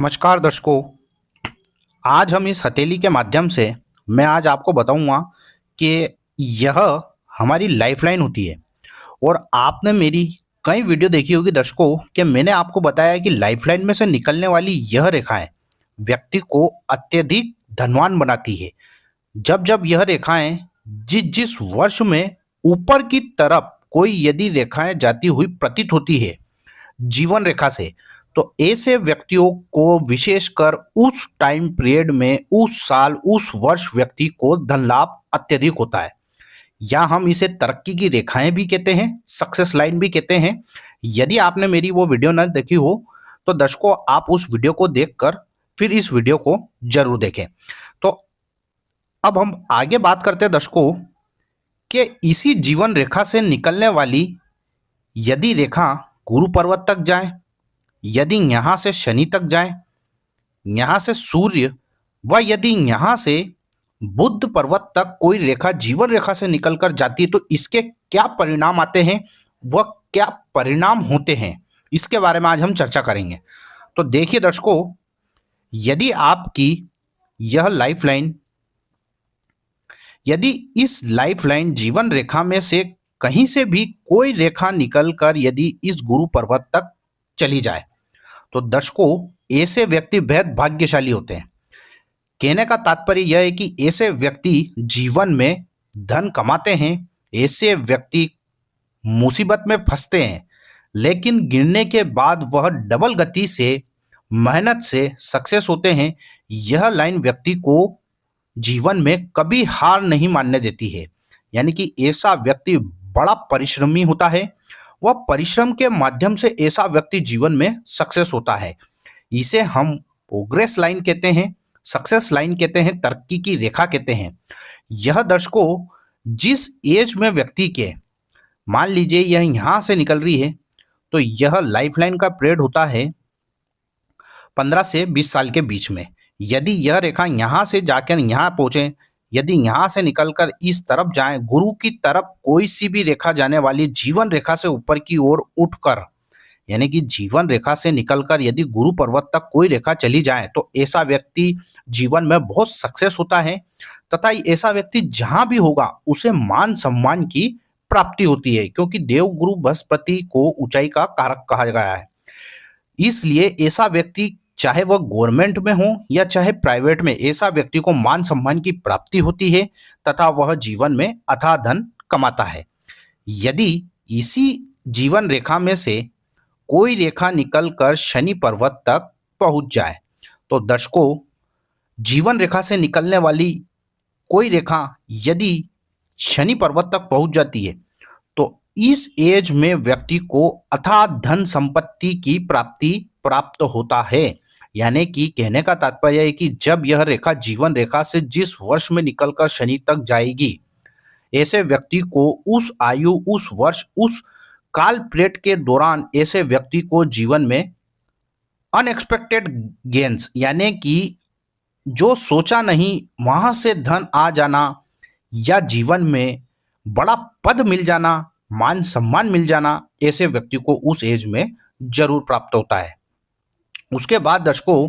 नमस्कार दर्शकों। आज हम इस हथेली के माध्यम से मैं आज आपको बताऊंगा कि यह हमारी लाइफलाइन होती है। और आपने मेरी कई वीडियो देखी होगी दर्शकों कि मैंने आपको बताया है कि लाइफलाइन में से निकलने वाली यह रेखाएं व्यक्ति को अत्यधिक धनवान बनाती है। जब जब यह रेखाएं जिस जिस वर्ष में ऊपर की तरफ कोई यदि रेखाएं जाती हुई प्रतीत होती है जीवन रेखा से, तो ऐसे व्यक्तियों को विशेषकर उस टाइम पीरियड में उस साल उस वर्ष व्यक्ति को धन लाभ अत्यधिक होता है। या हम इसे तरक्की की रेखाएं भी कहते हैं, सक्सेस लाइन भी कहते हैं। यदि आपने मेरी वो वीडियो न देखी हो तो दर्शकों आप उस वीडियो को देखकर फिर इस वीडियो को जरूर देखें। तो अब हम आगे बात करते हैं दर्शकों कि इसी जीवन रेखा से निकलने वाली यदि रेखा गुरु पर्वत तक जाए, यदि यहाँ से शनि तक जाए, यहाँ से सूर्य व यदि यहाँ से बुध पर्वत तक कोई रेखा जीवन रेखा से निकलकर जाती है तो इसके क्या परिणाम आते हैं, वह क्या परिणाम होते हैं, इसके बारे में आज हम चर्चा करेंगे। तो देखिए दर्शकों, यदि आपकी यह लाइफलाइन, यदि इस लाइफलाइन जीवन रेखा में से कहीं से भी कोई रेखा निकलकर यदि इस गुरु पर्वत तक चली जाए तो दर्शकों ऐसे व्यक्ति बेहद भाग्यशाली होते हैं। कहने का तात्पर्य यह है कि ऐसे व्यक्ति जीवन में धन कमाते हैं, ऐसे व्यक्ति मुसीबत में फंसते हैं लेकिन गिरने के बाद वह डबल गति से मेहनत से सक्सेस होते हैं। यह लाइन व्यक्ति को जीवन में कभी हार नहीं मानने देती है। यानी कि ऐसा व्यक्ति बड़ा परिश्रमी होता है, वह परिश्रम के माध्यम से ऐसा व्यक्ति जीवन में सक्सेस होता है। इसे हम प्रोग्रेस लाइन कहते हैं, सक्सेस लाइन कहते हैं, तरक्की की रेखा कहते हैं। यह दर्शकों जिस एज में व्यक्ति के, मान लीजिए यह यहां से निकल रही है तो यह लाइफलाइन का पीरियड होता है 15 से 20 साल के बीच में। यदि यह रेखा यहां से जाकर यहां पहुंचे, यदि यहां से निकलकर इस तरफ जाए, गुरु की तरफ कोई सी भी रेखा जाने वाली जीवन रेखा से ऊपर की ओर उठकर, यानी कि जीवन रेखा से निकलकर यदि गुरु पर्वत तक कोई रेखा चली जाए तो ऐसा व्यक्ति जीवन में बहुत सक्सेस होता है तथा ऐसा व्यक्ति जहां भी होगा उसे मान सम्मान की प्राप्ति होती है, क्योंकि देव गुरु बृहस्पति को ऊंचाई का कारक कहा गया है। इसलिए ऐसा व्यक्ति चाहे वह गवर्नमेंट में हो या चाहे प्राइवेट में, ऐसा व्यक्ति को मान सम्मान की प्राप्ति होती है तथा वह जीवन में अथाह धन कमाता है। यदि इसी जीवन रेखा में से कोई रेखा निकलकर शनि पर्वत तक पहुंच जाए तो दर्शकों जीवन रेखा से निकलने वाली कोई रेखा यदि शनि पर्वत तक पहुंच जाती है तो इस एज में व्यक्ति को अथाह धन संपत्ति की प्राप्ति प्राप्त होता है। यानी कि कहने का तात्पर्य है कि जब यह रेखा जीवन रेखा से जिस वर्ष में निकलकर शनि तक जाएगी, ऐसे व्यक्ति को उस आयु, उस वर्ष, उस काल पीरियड के दौरान ऐसे व्यक्ति को जीवन में अनएक्सपेक्टेड गेन्स, यानी कि जो सोचा नहीं वहां से धन आ जाना या जीवन में बड़ा पद मिल जाना, मान सम्मान मिल जाना, ऐसे व्यक्ति को उस एज में जरूर प्राप्त होता है। उसके बाद दर्शकों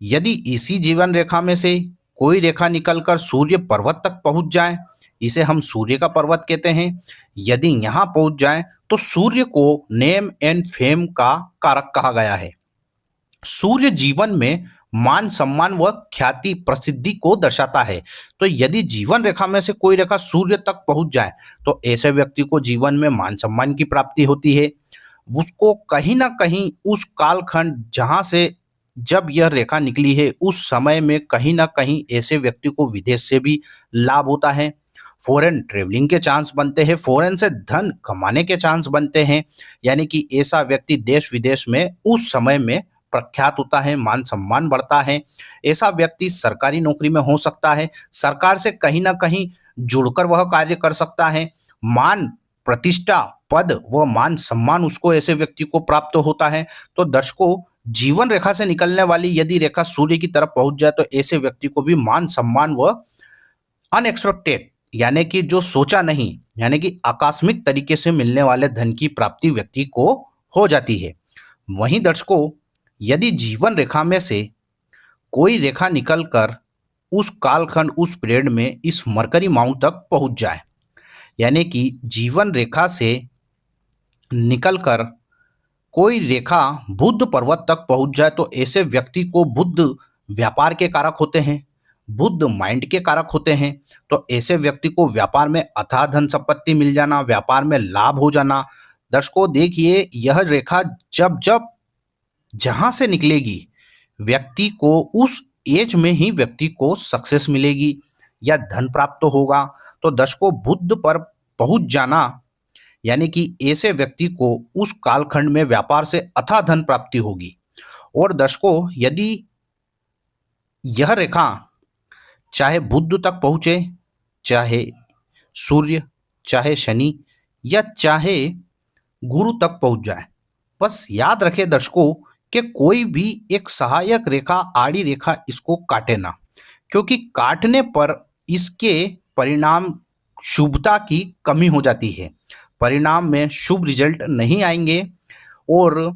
यदि इसी जीवन रेखा में से कोई रेखा निकलकर सूर्य पर्वत तक पहुंच जाए, इसे हम सूर्य का पर्वत कहते हैं, यदि यहां पहुंच जाए तो सूर्य को नेम एंड फेम का कारक कहा गया है। सूर्य जीवन में मान सम्मान व ख्याति प्रसिद्धि को दर्शाता है। तो यदि जीवन रेखा में से कोई रेखा सूर्य तक पहुंच जाए तो ऐसे व्यक्ति को जीवन में मान सम्मान की प्राप्ति होती है। उसको कहीं ना कहीं उस कालखंड जहां से जब यह रेखा निकली है उस समय में कहीं ना कहीं ऐसे व्यक्ति को विदेश से भी लाभ होता है, फॉरेन ट्रेवलिंग के चांस बनते हैं, फॉरेन से धन कमाने के चांस बनते हैं। यानी कि ऐसा व्यक्ति देश विदेश में उस समय में प्रख्यात होता है, मान सम्मान बढ़ता है। ऐसा व्यक्ति सरकारी नौकरी में हो सकता है, सरकार से कहीं ना कहीं जुड़कर वह कार्य कर सकता है, मान प्रतिष्ठा, पद व मान सम्मान उसको ऐसे व्यक्ति को प्राप्त होता है। तो दर्शकों जीवन रेखा से निकलने वाली यदि रेखा सूर्य की तरफ पहुंच जाए तो ऐसे व्यक्ति को भी मान सम्मान व अनएक्सपेक्टेड, यानी कि जो सोचा नहीं, यानी कि आकस्मिक तरीके से मिलने वाले धन की प्राप्ति व्यक्ति को हो जाती है। वहीं दर्शकों यदि जीवन रेखा में से कोई रेखा निकलकर उस कालखंड उस पीरियड में इस मरकरी माउंट तक पहुंच जाए, यानी कि जीवन रेखा से निकलकर कोई रेखा बुद्ध पर्वत तक पहुंच जाए, तो ऐसे व्यक्ति को बुद्ध व्यापार के कारक होते हैं, बुद्ध माइंड के कारक होते हैं। तो ऐसे व्यक्ति को व्यापार में अथाह धन संपत्ति मिल जाना, व्यापार में लाभ हो जाना। दर्शकों देखिए, यह रेखा जब जब जहां से निकलेगी, व्यक्ति को उस एज में ही व्यक्ति को सक्सेस मिलेगी या धन प्राप्त होगा। तो दर्शकों, बुद्ध पर पहुंच जाना यानी कि ऐसे व्यक्ति को उस कालखंड में व्यापार से अथाह धन प्राप्ति होगी। और दर्शकों, यदि यह रेखा चाहे बुध तक पहुंचे, चाहे सूर्य, चाहे शनि या चाहे गुरु तक पहुंच जाए, बस याद रखें दर्शकों कि कोई भी एक सहायक रेखा, आड़ी रेखा इसको काटे ना, क्योंकि काटने पर इसके परिणाम शुभता की कमी हो जाती है, परिणाम में शुभ रिजल्ट नहीं आएंगे। और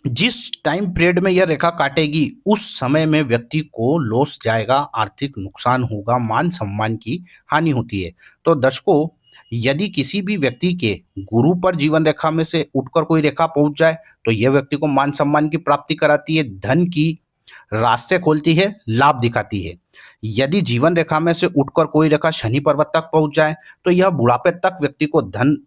जिस टाइम पीरियड में यह रेखा काटेगी उस समय में व्यक्ति को लॉस जाएगा, आर्थिक नुकसान होगा, मान सम्मान की हानि होती है। तो दर्शकों, यदि किसी भी व्यक्ति के गुरु पर जीवन रेखा में से उठकर कोई रेखा पहुंच जाए, तो यह व्यक्ति को मान सम्मान की प्राप्ति कराती है, धन की रास्ते खोलती है, लाभ दिखाती है। यदि जीवन रेखा में से उठकर कोई रेखा शनि पर्वत तक पहुंच जाए, तो यह बुढ़ापे तक व्यक्ति को धन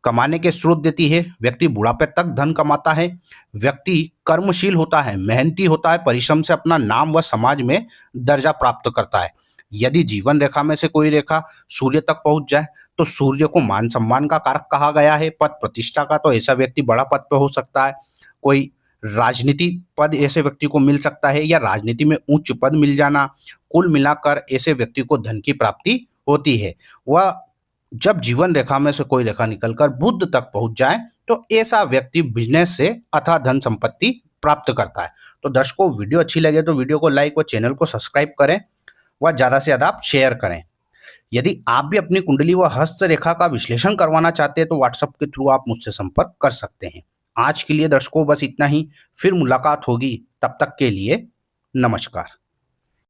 कमाने के स्रोत देती है, व्यक्ति बुढ़ापे तक धन कमाता है, व्यक्ति कर्मशील होता है, मेहनती होता है, परिश्रम से अपना नाम व समाज में दर्जा प्राप्त करता है। यदि जीवन रेखा में से कोई रेखा सूर्य तक पहुंच जाए, तो सूर्य को मान सम्मान का कारक कहा गया है, पद प्रतिष्ठा का। तो ऐसा व्यक्ति बड़ा पद पर हो सकता है, कोई राजनीति पद ऐसे व्यक्ति को मिल सकता है या राजनीति में उच्च पद मिल जाना। कुल मिलाकर ऐसे व्यक्ति को धन की प्राप्ति होती है। वह जब जीवन रेखा में से कोई रेखा निकलकर बुध तक पहुंच जाए, तो ऐसा व्यक्ति बिजनेस से अथाह धन संपत्ति प्राप्त करता है। तो दर्शकों, वीडियो अच्छी लगे तो वीडियो को लाइक व चैनल को सब्सक्राइब करें व ज्यादा से ज्यादा आप शेयर करें। यदि आप भी अपनी कुंडली व हस्त रेखा का विश्लेषण करवाना चाहते हैं, तो व्हाट्सएप के थ्रू आप मुझसे संपर्क कर सकते हैं। आज के लिए दर्शकों बस इतना ही, फिर मुलाकात होगी, तब तक के लिए नमस्कार।